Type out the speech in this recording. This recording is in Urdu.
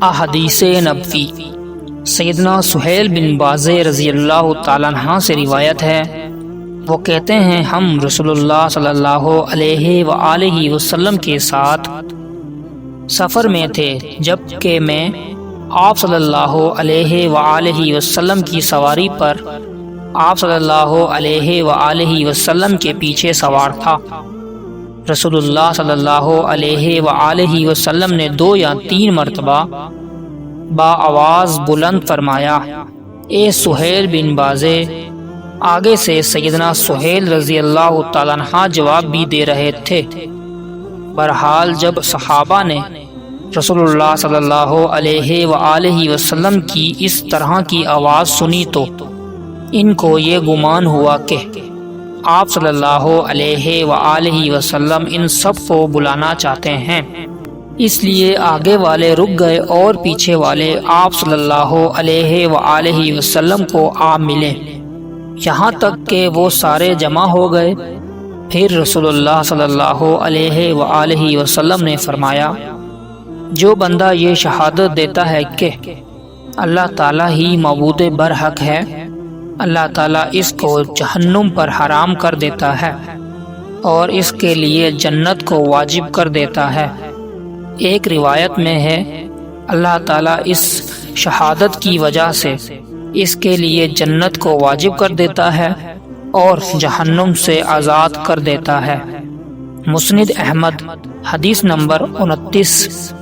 احادیث نبوی۔ سیدنا سہیل بن باز رضی اللہ تعالیٰ عنہ سے روایت ہے، وہ کہتے ہیں ہم رسول اللہ صلی اللہ علیہ وآلہ وسلم کے ساتھ سفر میں تھے، جب کہ میں آپ صلی اللہ علیہ وآلہ وسلم کی سواری پر آپ صلی اللہ علیہ وآلہ وسلم کے پیچھے سوار تھا۔ رسول اللہ صلی اللہ علیہ وآلہ وسلم نے 2 یا 3 مرتبہ با آواز بلند فرمایا، اے سہیل بن بازے۔ آگے سے سیدنا سہیل رضی اللہ تعالیٰ عنہ جواب بھی دے رہے تھے۔ بہرحال جب صحابہ نے رسول اللہ صلی اللہ علیہ وآلہ وسلم کی اس طرح کی آواز سنی تو ان کو یہ گمان ہوا کہ آپ صلی اللہ علیہ وآلہ وسلم ان سب کو بلانا چاہتے ہیں، اس لیے آگے والے رک گئے اور پیچھے والے آپ صلی اللہ علیہ وآلہ وسلم کو آ ملے، یہاں تک کہ وہ سارے جمع ہو گئے۔ پھر رسول اللہ صلی اللہ علیہ وآلہ وسلم نے فرمایا، جو بندہ یہ شہادت دیتا ہے کہ اللہ تعالیٰ ہی معبود برحق ہے، اللہ تعالیٰ اس کو جہنم پر حرام کر دیتا ہے اور اس کے لیے جنت کو واجب کر دیتا ہے۔ ایک روایت میں ہے، اللہ تعالیٰ اس شہادت کی وجہ سے اس کے لیے جنت کو واجب کر دیتا ہے اور جہنم سے آزاد کر دیتا ہے۔ مسند احمد، حدیث نمبر 29۔